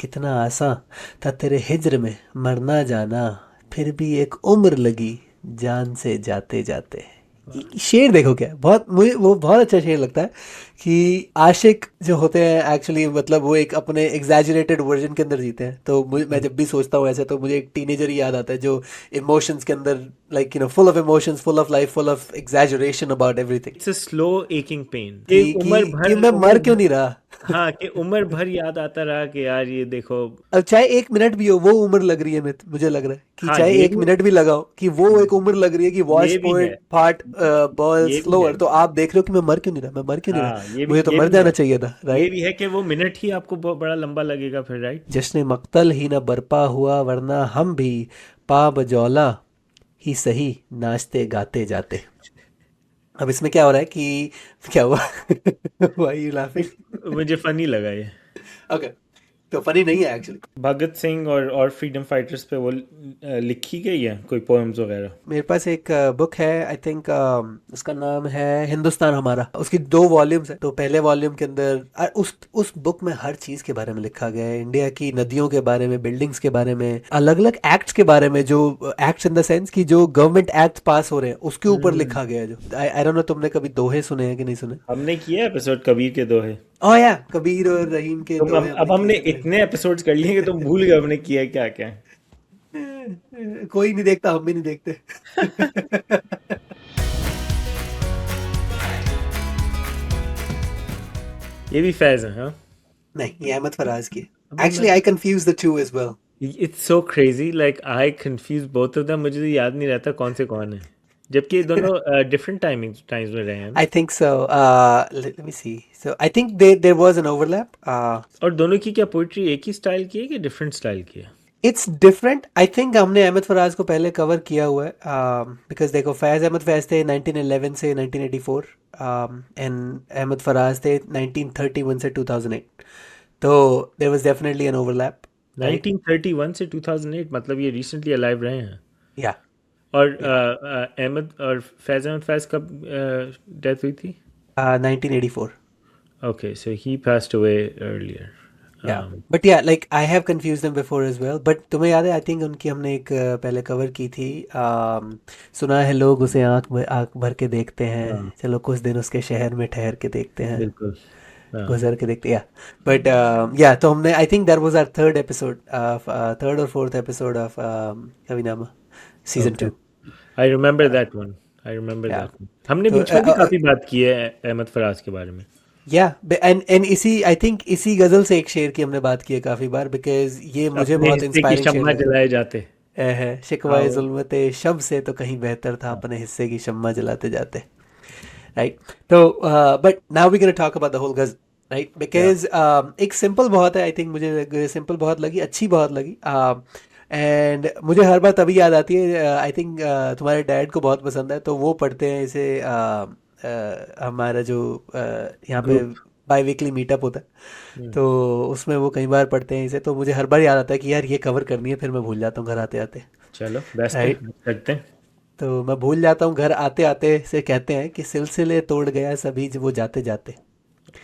कितना आसान था तेरे हिज्र में मरना जाना, फिर भी एक उम्र लगी जान से जाते जाते। शेर देखो क्या, बहुत मुझे वो बहुत अच्छा शेर लगता है कि आशिक जो होते हैं एक्चुअली मतलब वो एक अपने एग्जैजरेटेड वर्जन के अंदर जीते हैं। तो मैं जब भी सोचता हूँ ऐसे तो मुझे एक टीनेजर ही याद आता है जो इमोशंस के अंदर like full of emotions, full of life, full of exaggeration about everything. It's a slow aching pain कि कि कि कि मैं उम्र मर क्यों भर। नहीं रहा। हाँ, कि उम्र भर याद आता रहा कि यार ये देखो। अब चाहे एक मिनट भी हो वो उम्र लग रही है, मुझे लग रहा है कि हाँ, चाहे ये एक भी। मिनट भी लगाओ कि वो एक उम्र लग रही है कि वॉश ये भी है। पोइट फाट बॉल ये भी है। स्लोअर। तो आप देख रहे हो कि मैं मर क्यों नहीं रहा, मैं मर क्यों नहीं रहा, हाँ, ये भी मुझे तो ये मर भी है। जाना चाहिए था, ये राइट। भी है कि वो मिनट ही आपको बड़ा लंबा लगेगा फिर, राइट। जश्न मक्तल ही न बरपा हुआ वरना हम भी पा बजौला ही सही नाचते गाते जाते। अब इसमें क्या हो रहा है कि क्या हुआ व्हाई यू लाफिंग? मुझे फनी लगा ये। ओके, तो फनी नहीं है एक्चुअली। भगत सिंह और फ्रीडम फाइटर्स पे वो लिखी गई है कोई पोएम्स वगैरह। मेरे पास एक बुक है, आई थिंक उसका नाम है हिंदुस्तान हमारा। उसकी दो वॉल्यूम्स है। तो पहले वॉल्यूम के अंदर उस बुक में हर चीज़ के बारे में लिखा गया है, इंडिया की नदियों के बारे में, बिल्डिंग्स के बारे में, अलग अलग एक्ट्स के बारे में, जो एक्ट्स इन द सेंस कि जो गवर्नमेंट एक्ट पास हो रहे हैं उसके ऊपर हम्म। लिखा गया है। जो आई डोंट नो तुमने कभी दोहे सुने हैं कि नहीं सुने। हमने किया एपिसोड कबीर के दोहे। ओ या कबीर और रहीम के तुम दोहे हमने अब किए हमने थे पहले। इतने एपिसोड्स कर लिए कि तुम भूल गए हमने किया क्या क्या। कोई नहीं देखता, हम भी नहीं देखते ये भी फैज है, हाँ। नहीं, ये अहमद फराज की अबे है। मैं actually I confused the two as well. It's so crazy, like I confuse both of them, मुझे तो याद नहीं रहता कौन से कौन है। जबकि ये दोनों डिफरेंट टाइम्स में रहे हैं ना। I think so. Let me see. So I think there was an overlap. और दोनों की क्या पोइट्री एक ही स्टाइल की है कि डिफरेंट स्टाइल की है? It's different. I think हमने अहमद फराज को पहले कवर किया हुआ है, because देखो फैज़ अहमद फैज़ थे 1911 से 1984, एंड अहमद फराज थे 1931 से 2008। तो there was definitely an overlap, right? 1931 से 2008 मतलब ये रिसेंटली अलाइव रहे हैं। Yeah, और yeah. अहमद और फैज़ अहमद फैज़ कब डेथ हुई थी? 1984. Okay, so he passed away earlier. Yeah but yeah like I have confused them before as well. But तुम्हें याद है, आई थिंक उनकी हमने एक पहले कवर की थी। सुना है लोग उसे आंख भर के देखते हैं, हाँ, चलो कुछ दिन उसके शहर में ठहर के देखते हैं, बिल्कुल। हाँ। गुजर के देखते, या बट या तो हमने I think that was our third episode of third और fourth episode of Kavinama season okay, 2। I remember that one. I remember yeah that one, हमने तो बीच में भी काफ़ी बात की है अहमद फराज के बारे में। या एंड इसी आई थिंक इसी गज़ल से एक शेर की हमने बात की है काफ़ी बार, बिकॉज ये मुझे अपने बहुत हिस्से की इंस्पायरिंग शेर शम्मा लगा जलाए जाते। है। हाँ शिकवाए जुल्मते शब से तो कहीं बेहतर था अपने हिस्से की शम्मा जलाते जाते, राइट। तो but now we gonna talk about the whole ghazal, right, yeah because एक सिंपल बहुत है, आई थिंक मुझे सिंपल बहुत लगी, अच्छी बहुत लगी। एंड मुझे हर बार तभी याद आती है, आई थिंक तुम्हारे डैड को बहुत पसंद है तो वो पढ़ते हैं इसे। हमारा जो यहाँ पे ग्रुप। बाई वीकली मीटअप होता है तो उसमें वो कई बार पढ़ते हैं इसे। तो मुझे हर बार याद आता है कि यार ये कवर करनी है, फिर मैं भूल जाता हूँ घर आते आते, चलो बेस्ट है, राइट। करते हैं। तो मैं भूल जाता हूँ घर आते आते से, कहते हैं कि सिलसिले तोड़ गया सभी वो जाते जाते,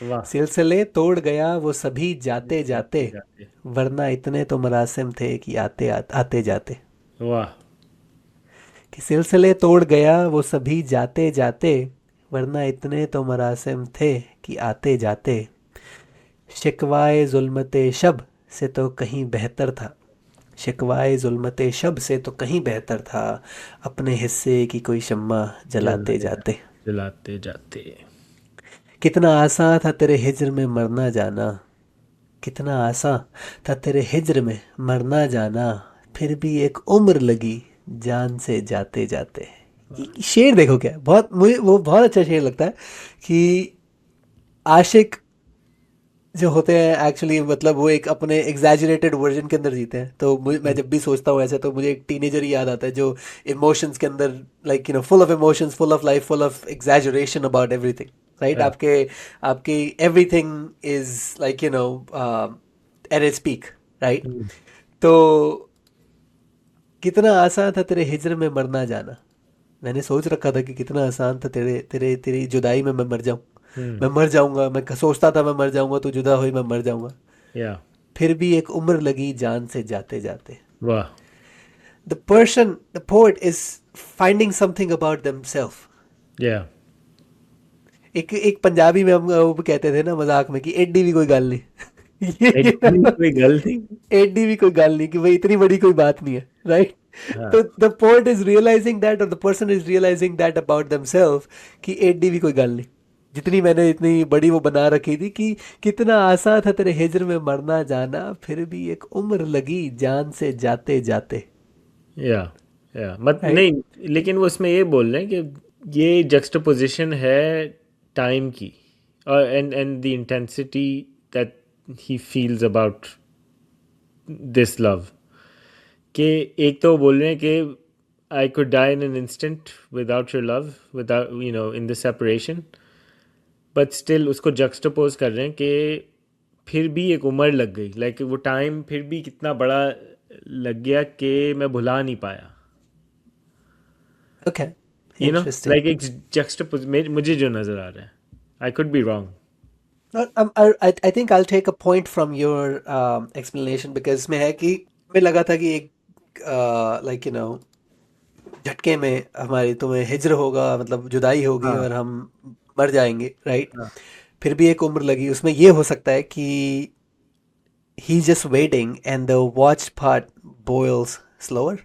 वाह। सिलसिले तोड़ गया वो सभी जाते जाते, जाते जाते। वरना इतने तो मरासिम थे कि आते जाते। वाह। कि सिलसिले तोड़ गया वो सभी जाते जाते, वरना इतने तो मरासिम थे कि आते जाते। शिकवाए जुल्मते शब से तो कहीं बेहतर था, शिकवाए जुल्मते शब से तो कहीं बेहतर था, अपने हिस्से की कोई शम्मा जलाते जलाते जाते। जलाते जाते। कितना आसान था तेरे हिज्र में मरना जाना, कितना आसान था तेरे हिज्र में मरना जाना, फिर भी एक उम्र लगी जान से जाते जाते। शेर देखो क्या, बहुत मुझे वो बहुत अच्छा शेर लगता है कि आशिक जो होते हैं एक्चुअली मतलब वो एक अपने एग्जैजरेटेड वर्जन के अंदर जीते हैं। तो मैं जब भी सोचता हूँ ऐसे तो मुझे एक टीनेजर ही याद आता है जो इमोशंस के अंदर like full of emotions, full of life, full of exaggeration about everything, right. हाँ। आपके आपकी everything is like at its peak, right. Hmm. तो कितना आसान था तेरे हिज्र में मरना जाना, मैंने सोच रखा था कि कितना आसान था तेरे तेरे तेरी जुदाई में मैं मर जाऊं, हम्म। मैं मर जाऊंगा, मैं सोचता था मैं मर जाऊंगा, तो जुदा हुई मैं मर जाऊंगा। या फिर भी एक उम्र लगी जान से जाते जाते. वाह. The poet is finding something about themselves. Yeah. एक पंजाबी में हम वो कहते थे ना मजाक में कि एड्डी भी कोई गल नहीं. एड्डी कोई गलती. एड्डी भी कोई गल नहीं कि भाई इतनी बड़ी कोई बात नहीं है, राइट. हाँ. तो the poet is realizing that और the person is realizing that about themselves कि एड्डी भी कोई गल नहीं. जितनी मैंने इतनी बड़ी वो बना रखी थी कि कितना आसान था तेरे हिजर में मरना जाना, फिर भी एक उम्र लगी जान से जाते जाते. या मत राइट. नहीं, लेकिन वो उसमें ये बोल रहे हैं कि ये जक्सटापोजिशन है टाइम की, और and the intensity that he feels about this love. कि एक तो बोल रहे हैं कि I could die in an instant without your love, without in the separation, but still उसको जक्सटापोज कर रहे हैं कि फिर भी एक उम्र लग गई. लाइक वो टाइम फिर भी कितना बड़ा लग गया कि मैं भुला नहीं पाया. Okay, like interesting. एक जक्सटापोज मुझे जो नज़र आ रहा है. I could be wrong. I think I'll take a point from your explanation because में है कि मैं लगा था कि एक like झटके में हमारी तुम्हें हिजर होगा, मतलब जुदाई होगी हाँ. और हम मर जाएंगे, राइट. हाँ. फिर भी एक उम्र लगी. उसमें ये हो सकता है कि he's just waiting and the watch part boils slower.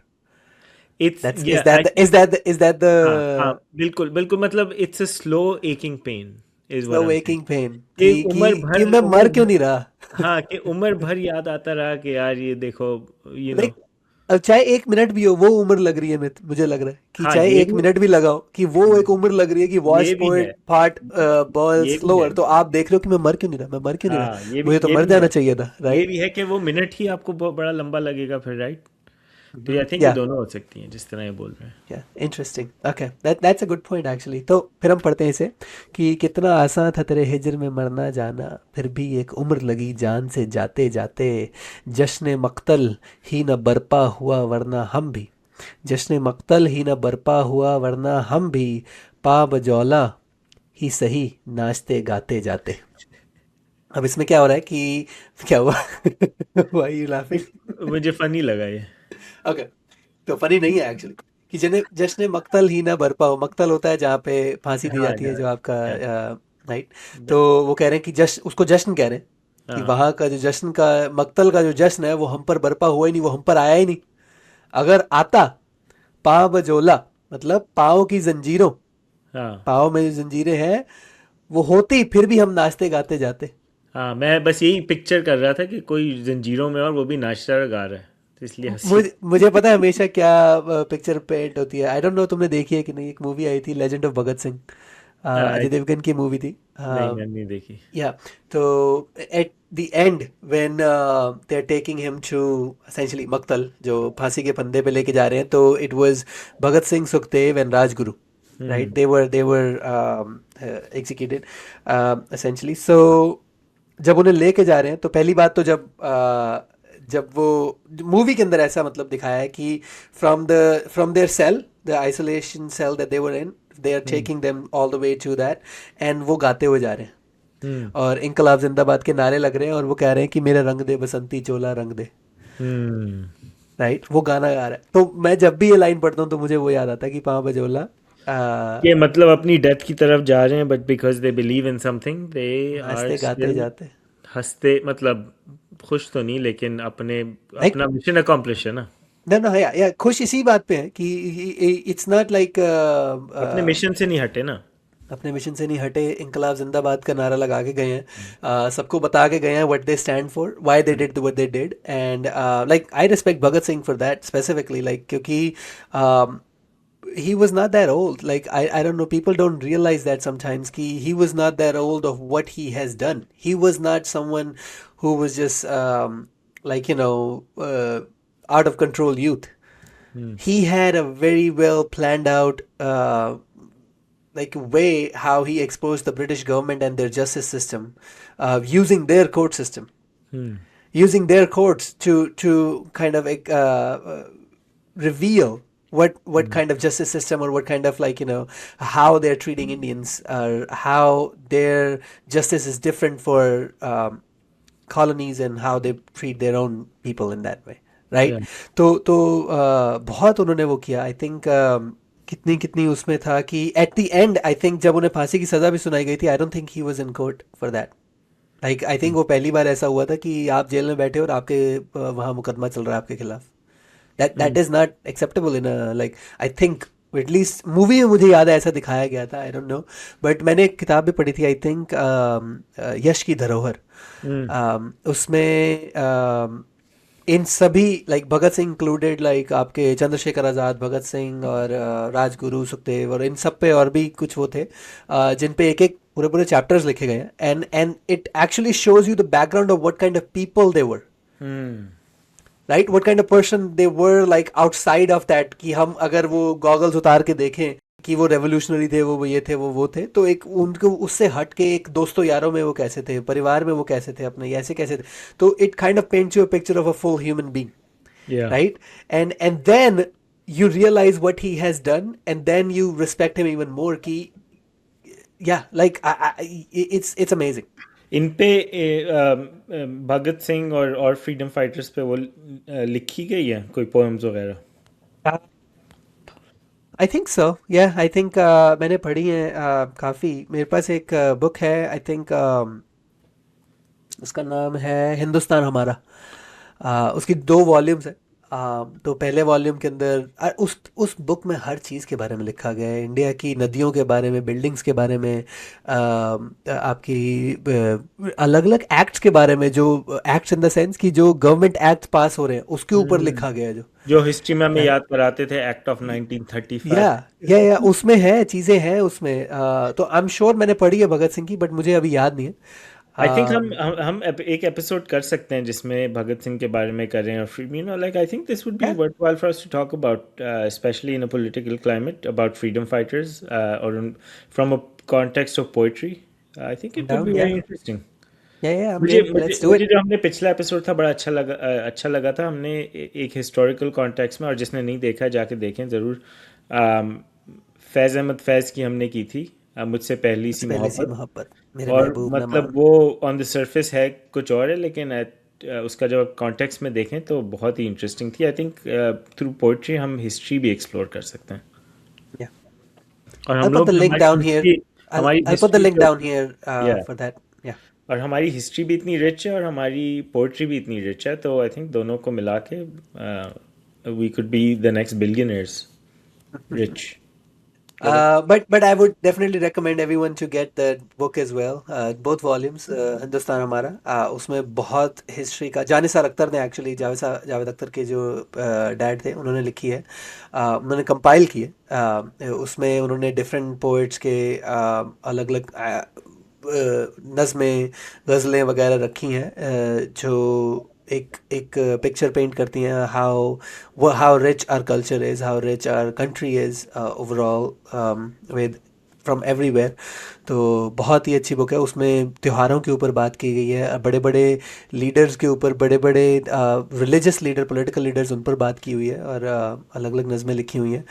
It's That's या is that हाँ. हाँ, the बिल्कुल बिल्कुल. मतलब it's a slow aching pain is what slow I am saying. waking pain कि कि मैं मर क्यों नहीं रहा. हाँ, कि उम्र भर याद आता रहा कि यार ये देखो, यू नो. लाइक अब चाहे 1 मिनट भी हो वो उम्र लग रही है. मुझे लग रहा है कि हाँ, चाहे ये 1 मिनट भी लगाओ कि वो एक उम्र लग रही है कि वॉच ये भी है. पोइट पार्ट बॉयल ये भी है. स्लोअर. तो आप देख रहे हो कि मैं मर क्यों नहीं रहा, मैं मर क्यों नहीं रहा. हाँ, मुझे तो ये मर भी है. जाना चाहिए था, ये राइट. भी है कि वो मिनट ही आपको बहुत बड़ा लंबा लगेगा फिर, राइट. तो आई थिंक ये या दोनों हो सकती हैं जिस तरह ये बोल रहे हैं. या interesting. Okay, that's a good point actually. तो फिर हम पढ़ते हैं इसे कि कितना आसान था तेरे हिजर में मरना जाना, फिर भी एक उम्र लगी जान से जाते जाते. जश्न मक्तल ही न बरपा हुआ वरना हम भी, जश्न मक्तल ही न बरपा हुआ वरना हम भी, पा बजौला ही सही नाचते गाते जाते. अब इसमें क्या हो रहा है कि क्या हुआ. Why you laughing. मुझे फनी लगा ये. ओके, तो फनी नहीं है एक्चुअली कि जिन्हें जश्न मक्तल ही ना बरपा हो. मक्तल होता है जहाँ पे फांसी दी हाँ, जाती है, जो आपका हाँ, राइट. तो वो कह रहे हैं कि जश्न, उसको जश्न कह रहे हैं कि हाँ, वहाँ का जो जश्न का मक्तल का जो जश्न है वो हम पर बरपा हुआ ही नहीं, वो हम पर आया ही नहीं. अगर आता पाँव बजोला, मतलब पाँव की जंजीरों, हाँ, पाँव में जो जंजीरें हैं वो होती, फिर भी हम नाचते गाते जाते. हाँ. मैं बस यही पिक्चर कर रहा था कि कोई जंजीरों में और वो भी नाचता और गा रहा है, तो इसलिए हंसी. मुझे पता है हमेशा क्या पिक्चर पेंट होती है. आई डोंट नो तुमने देखी है कि नहीं. एक मूवी आई थी लेजेंड ऑफ भगत सिंह, हाँ, अजय देवगन की मूवी थी. नहीं, मैंने नहीं देखी. या तो at the end when they are taking him to essentially मक्तल, जो फांसी के फंदे पे लेके जा रहे हैं, तो it was Bhagat Singh, Sukhdev and Rajguru, right. they were executed essentially. So जब उन्हें लेके जा रहे हैं तो पहली बात तो जब वो मूवी के अंदर ऐसा मतलब दिखाया है कि from their cell, the isolation cell that they were in, they are taking them all the way to that, and वो गाते हुए जा रहे हैं हम्म. और इनकलाब जिंदाबाद के नारे लग रहे हैं और वो कह रहे हैं कि मेरा रंग दे बसंती चोला रंग दे, हम्म. राइट. वो गाना गा रहा है. तो मैं जब भी ये लाइन पढ़ता हूँ तो मुझे वो याद आता है कि पाँव बजोला ये मतलब अपनी डेथ की तरफ जा रहे हैं, but because they believe in something they are हंसते गाते स्टिल जाते. हंसते. मतलब खुश तो नहीं, लेकिन लाइक अपना मिशन अकॉम्प्लिश है ना. ना ना, या खुश इसी बात पे है कि इट्स नॉट लाइक अपने मिशन से नहीं हटे ना. अपने मिशन से नहीं हटे. इनकलाब जिंदाबाद का नारा लगा के गए हैं, सबको बता के गए हैं what they stand for, why they did what they did. And like I respect Bhagat Singh for that specifically, like क्योंकि he was not that old. Like I don't know, people don't realize that sometimes he was not that old of what he has done. He was not someone who was just like out of control youth. He had a very well planned out like way how he exposed the British government and their justice system, using their court system, using their courts to kind of reveal what kind of justice system, or what kind of how they're treating Indians, or how their justice is different for colonies and how they treat their own people in that way, right? Yeah. तो बहुत उन्होंने वो किया, I think कितनी कितनी उसमें था कि eight the and I think जब उन्हें फांसी की सज़ा भी सुनाई गई थी, I don't think he was in court for that. Like I think वो पहली बार ऐसा हुआ था कि आप जेल में बैठे हो और आपके वहाँ मुकदमा चल रहा है आपके खिलाफ। That Mm. Is not acceptable in like I think, at least movie में मुझे याद है ऐसा दिखाया गया था, आई डोंट नो। बट मैंने एक किताब भी पढ़ी थी, आई थिंक यश की धरोहर। Mm. उसमें इन सभी like Bhagat Singh included, like आपके चंद्रशेखर आज़ाद, भगत सिंह और राजगुरु, सुखदेव और इन सब पे और भी कुछ वो थे जिन पे एक एक पूरे पूरे चैप्टर्स लिखे गए हैं, and it actually shows you the background of what kind of people they were, Mm. Right, what kind of person they were like outside of that. कि हम अगर वो गॉगल्स उतार के देखें कि वो रेवोल्यूशनरी थे, वो ये थे, वो थे, तो एक उनको उससे हट के एक दोस्तों यारों में वो कैसे थे, परिवार में वो कैसे थे, अपने ऐसे कैसे थे। तो it kind of paints you a picture of a full human being, Yeah. right? And then you realize what he has done, and then you respect him even more ki, yeah, like it's amazing. इन पे भगत सिंह और freedom fighters पे वो लिखी गई है कोई poems वगैरह? I think so, या आई थिंक मैंने पढ़ी है काफ़ी। मेरे पास एक बुक है, आई थिंक उसका नाम है हिंदुस्तान हमारा। उसकी 2 वॉल्यूम्स है। तो पहले वॉल्यूम के अंदर उस बुक में हर चीज़ के बारे में लिखा गया है, इंडिया की नदियों के बारे में, बिल्डिंग्स के बारे में, आपकी अलग अलग एक्ट्स के बारे में, जो एक्ट्स इन द सेंस कि जो गवर्नमेंट एक्ट पास हो रहे हैं उसके ऊपर हम्म। लिखा गया है, जो जो हिस्ट्री में हमें राइट, याद कराते थे, एक्ट ऑफ 1935। या उसमें है, चीज़ें हैं उसमें। तो आई एम श्योर मैंने पढ़ी है भगत सिंह की, बट मुझे अभी याद नहीं है। आई थिंक अम, एक एपिसोड कर सकते हैं जिसमें भगत सिंह के बारे में करें, और you know like I think this would be yeah, worthwhile for us to talk about, specially in a political climate, about freedom fighters और from a context of poetry. I think it would down, be yeah, very interesting. yeah, I'm मुझे game, मुझे let's do मुझे it. जो हमने पिछला episode था बड़ा अच्छा लगा था। हमने एक हिस्टोरिकल कॉन्टेक्स्ट में, और जिसने नहीं देखा है जाके देखें ज़रूर। फैज़ अहमद फैज़ की हमने की थी, मुझसे पहली सी मुझसे पहले सी मोहब्बत। मोहब्बत, मेरे और महबूब ना मतलब मान। वो ऑन द सरफेस है कुछ और है, लेकिन उसका जब आप कॉन्टेक्स्ट में देखें तो बहुत ही इंटरेस्टिंग थी। आई थिंक थ्रू पोइट्री हम हिस्ट्री भी एक्सप्लोर कर सकते हैं। Yeah, और I'll हम put लोग the भी link down here. हमारी I'll put the history link तो, down here या, for that. Yeah, और हमारी हिस्ट्री भी इतनी रिच है और हमारी पोइट्री भी इतनी रिच है, तो आई थिंक दोनों को मिला के we could be the next billionaires rich. but I would definitely recommend everyone to get the book as well. Both volumes, Hindustan हमारा। उसमें बहुत हिस्ट्री का, जानिसार अख्तर ने एक्चुअली, जावेद अख्तर के जो डैड थे उन्होंने लिखी है, उन्होंने कंपाइल की है। उसमें उन्होंने डिफरेंट पोइट्स के अलग अलग नज़में, गज़लें वगैरह रखी हैं, जो एक एक पिक्चर पेंट करती हैं how rich our culture is, how rich our country is overall with from everywhere. तो बहुत ही अच्छी बुक है। उसमें त्योहारों के ऊपर बात की गई है, बड़े बड़े लीडर्स के ऊपर, बड़े बड़े रिलीजियस लीडर, पॉलिटिकल लीडर्स, उन पर बात की हुई है, और अलग अलग नज़में लिखी हुई हैं।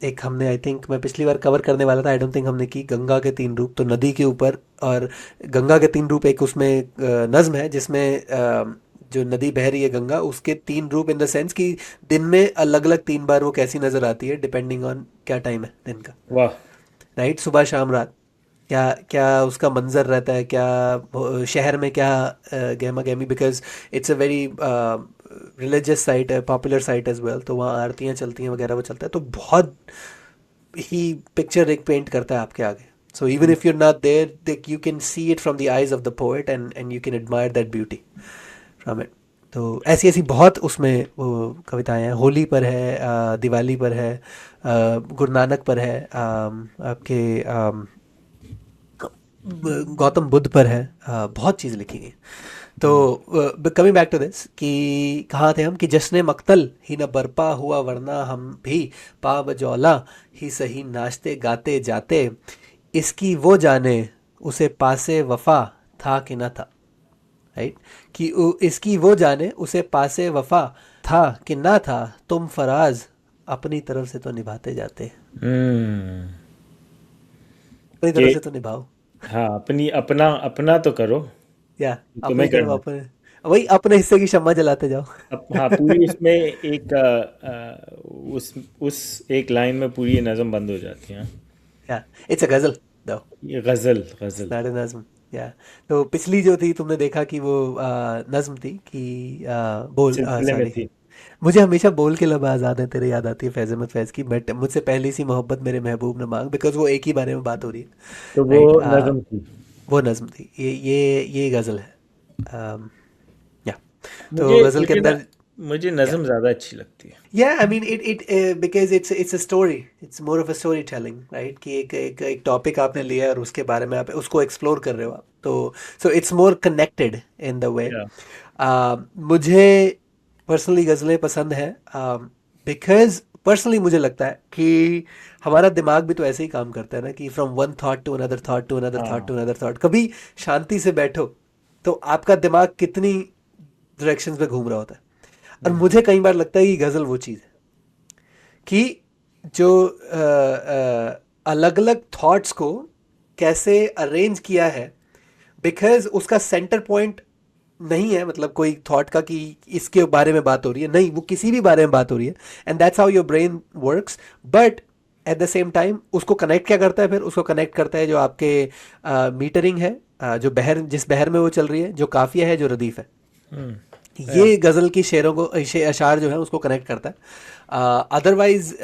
एक हमने, आई थिंक मैं पिछली बार कवर करने वाला था, आई डोंट थिंक हमने की, गंगा के 3 रूप, तो नदी के ऊपर और गंगा के 3 रूप, एक उसमें नज़्म है जिसमें जो नदी बह रही है गंगा, उसके 3 रूप इन द सेंस कि दिन में अलग अलग 3 बार वो कैसी नज़र आती है, डिपेंडिंग ऑन क्या टाइम है दिन का, वाह। राइट, सुबह शाम रात, क्या क्या उसका मंजर रहता है, क्या शहर में क्या गहमा गहमी, because it's a very religious site है, पॉपुलर साइट एज वेल, तो वहाँ आरतियाँ चलती हैं वगैरह, वो चलता है, तो बहुत ही पिक्चर एक पेंट करता है आपके आगे। So even if you are not there, you can see it from the eyes of the poet, and you can admire that beauty from it. तो ऐसी ऐसी बहुत उसमें वो कविताएं हैं, होली पर है, दिवाली पर है, गुरु नानक पर है, आपके गौतम बुद्ध पर है, बहुत चीज़ लिखी गई। तो कमिंग बैक टू दिस, कि कहाँ थे हम, कि जश्न मक्तल ही न बरपा हुआ, वरना हम भी पा बजौला ही सही, नाचते गाते जाते, इसकी वो जाने उसे पासे वफा था कि न था, राइट, कि इसकी वो जाने उसे पासे वफा था कि ना था, तुम फराज अपनी तरफ से तो निभाते जाते, हम्म। अपनी कि तरफ से तो निभाओ। हाँ, अपना अपना तो करो। या तुम्हें अपनी तरफ करना है। अपने, वही अपने हिस्से की शम्मा जलाते जाओ। अब हाँ, पूरी उसमें एक उस एक लाइन में पूरी ये नज़म बंद हो जाती है, हाँ। या इट्स अ गजल दो, ये गज़ल इट्स गज़ल नॉट अ नज्म। या तो पिछली जो थी तुमने देखा कि वो नज्म थी कि बोल, सिलसिले में सॉरी, थी। मुझे हमेशा बोल के लब आज़ाद है तेरे याद आती है फैज़ अहमद फैज़ की, बट मुझसे पहली सी मोहब्बत मेरे महबूब न मांग, बिकॉज वो एक ही बारे में बात हो रही है, तो वो राइट। नज़म थी। वो नज्म थी, ये गज़ल है। um, या तो मुझे गज़ल के मुझे ना अंदर, मुझे या नज़म ज़्यादा अच्छी लगती है। Yeah, I mean it because it's a story. It's more of a storytelling, right? कि एक टॉपिक आपने लिया है और उसके बारे में आप उसको एक्सप्लोर कर रहे हो आप, तो so it's more connected in the way. या मुझे पर्सनली गज़लें पसंद है, बिकॉज पर्सनली मुझे लगता है कि हमारा दिमाग भी तो ऐसे ही काम करता है ना, कि from one thought to another thought to another thought हाँ। To another thought. कभी शांति से बैठो तो आपका दिमाग कितनी डायरेक्शंस में घूम रहा होता है। और हम्म। मुझे कई बार लगता है कि गज़ल वो चीज़ है कि जो अलग अलग थॉट्स को कैसे अरेंज किया है, बिकॉज उसका सेंटर पॉइंट नहीं है, मतलब कोई थॉट का कि इसके बारे में बात हो रही है, नहीं, वो किसी भी बारे में बात हो रही है, and that's how your brain works. But at the same time उसको कनेक्ट क्या करता है, फिर उसको कनेक्ट करता है जो आपके मीटरिंग है, जो बहर, जिस बहर में वो चल रही है, जो काफिया है, जो रदीफ है, या ये गज़ल की शेरों को, अशार जो है उसको कनेक्ट करता है। अदरवाइज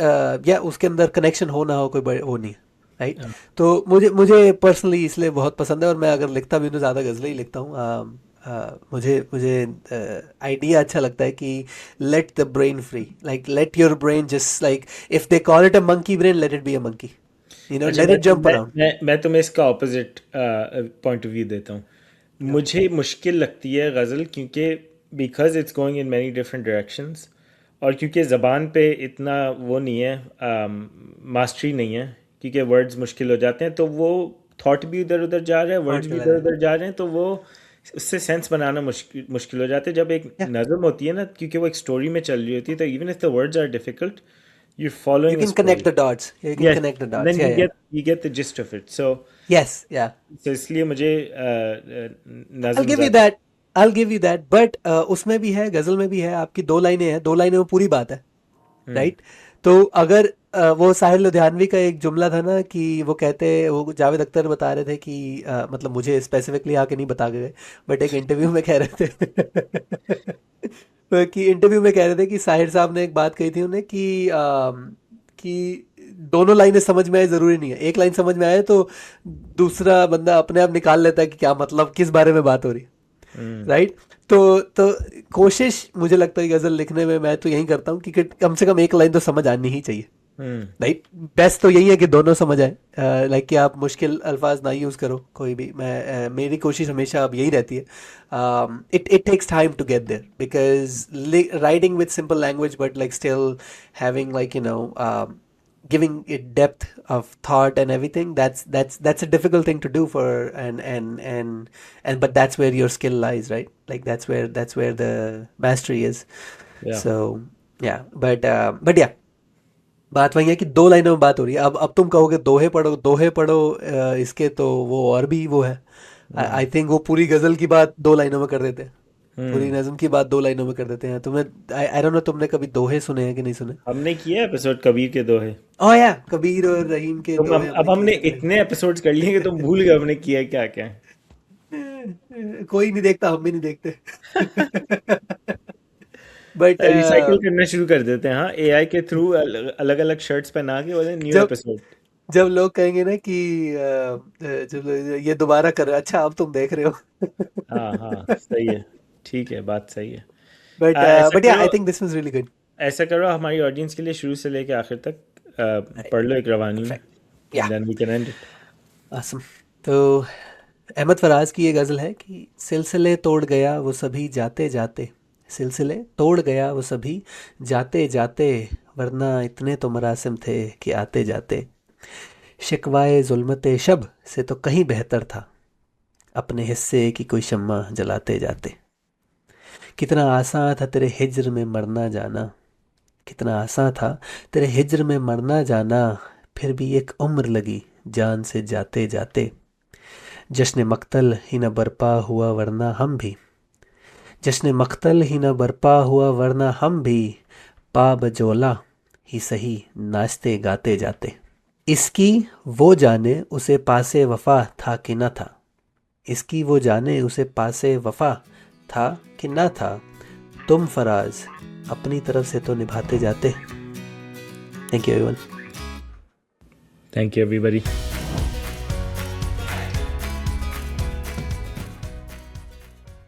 या उसके अंदर कनेक्शन हो ना हो कोई वो नहीं है, राइट। या तो मुझे मुझे पर्सनली इसलिए बहुत पसंद है, और मैं अगर लिखता भी हूँ तो ज़्यादा गज़लें ही लिखता हूँ। मुझे मुझे आइडिया अच्छा लगता है कि let the brain free, like let your brain just, like if they call it a monkey brain, let it be a monkey, you know, अच्छा, लेट मैं इट जंप मैं अराउंड। मैं मैं तुम्हें इसका ऑपोजिट पॉइंट ऑफ व्यू देता हूँ। मुझे मुश्किल लगती है गज़ल, क्योंकि because it's going in many different directions, और क्योंकि ज़बान पे इतना वो नहीं है, मास्टरी नहीं है, क्योंकि वर्ड्स मुश्किल हो जाते हैं, तो वो थॉट भी इधर उधर जा रहे हैं, थॉट वर्ड्स भी चला इधर जाए, उधर जा रहे हैं, तो वो उससे सेंस बनाना मुश्किल मुश्किल हो जाता है। जब एक या नज़म होती है ना, क्योंकि वो एक स्टोरी में चल रही होती है, तो even if the words are difficult, you you following a can connect story. The dots, you can Yes, connect the and dots, then yeah you get the gist of it. So yes, yeah so इसलिए मुझे I'll नज़म give you ज़्यादा। that, I'll give you that, but उसमें भी है, गजल में भी है, आपकी दो लाइनें हैं, दो लाइनें में पूरी बात है, हम्म। राइट। तो अगर वो साहिर लुधियानवी का एक जुमला था ना, कि वो कहते, वो जावेद अख्तर बता रहे थे कि मतलब मुझे स्पेसिफिकली आके नहीं बता के गए, बट एक इंटरव्यू में कह रहे थे कि इंटरव्यू में कह रहे थे कि साहिर साहब ने एक बात कही थी उन्हें कि दोनों लाइनें समझ में आए ज़रूरी नहीं है, एक लाइन समझ में आए तो दूसरा बंदा अपने आप निकाल लेता है कि क्या मतलब, किस बारे में बात हो रही है, हम्म। राइट। तो कोशिश मुझे लगता है गज़ल लिखने में मैं तो यही करता हूँ कि कम से कम एक लाइन तो समझ आनी ही चाहिए, हम्म। राइट। बेस्ट तो यही है कि दोनों समझ आए, लाइक कि आप मुश्किल अल्फाज ना यूज़ करो कोई भी। मेरी कोशिश हमेशा अब यही रहती है, it takes time to get there, because writing with simple language but like still having, like, you know, giving it depth of thought and everything, that's a difficult thing to do for, and but that's where your skill lies, right? Like that's where the mastery is. Yeah. So yeah, but yeah, बात वही है कि दो लाइनों में बात हो रही है। अब तुम कहोगे दोहे पढ़ो, दोहे पढ़ो, इसके तो वो और भी वो है। हम्म। आई थिंक वो पूरी गजल की बात दो लाइनों में कर देते हैं, पूरी हम्म। नज़म की बात दो लाइनों में कर देते हैं। तुम्हें, आई डोंट नो, तुमने कभी दोहे सुने हैं कि नहीं सुने? हमने किया एपिसोड कबीर के दोहे। ओह या, कबीर और रहीम के तुम दोहे अब हमने किए हमने थे कभी। इतने एपिसोड्स कर लिए कि तुम भूल गए हमने किया क्या क्या। कोई नहीं देखता, हम भी नहीं देखते बट रिसाइकिल करना शुरू कर देते हैं, हाँ, एआई के थ्रू अलग अलग शर्ट्स पहना के बोले न्यू जब एपिसोड। जब लोग कहेंगे ना कि जब ये दोबारा कर रहे, अच्छा अब तुम देख रहे हो हाँ हाँ, सही है। ठीक है, बात सही है। बट ऐसा बट या, आई करो, think this was really good. ऐसा करो हमारी ऑडियंस के लिए शुरू से लेके आखिर तक पढ़ लो एक रवानी में, perfect, yeah and then we can end it. Awesome. तो अहमद फराज की ये गज़ल है कि सिलसिले तोड़ गया वो सभी जाते जाते, सिलसिले तोड़ गया वो सभी जाते जाते, वरना इतने तो मरासिम थे कि आते जाते, शिकवाए जुल्मते शब से तो कहीं बेहतर था, अपने हिस्से की कोई शम्मा जलाते जाते। कितना आसान था तेरे हिज्र में मरना जाना, कितना आसान था तेरे हिज्र में मरना जाना, फिर भी एक उम्र लगी जान से जाते जाते। जश्न मक्तल ही न बरपा हुआ वरना हम भी, जश्न मक्तल ही न बरपा हुआ वरना हम भी, पा बजोला ही सही नाचते गाते जाते। इसकी वो जाने उसे पासे वफा था कि न था, इसकी वो जाने उसे पासे वफा था कि न था, तुम फराज अपनी तरफ से तो निभाते जाते। Thank you everyone. Thank you, everybody.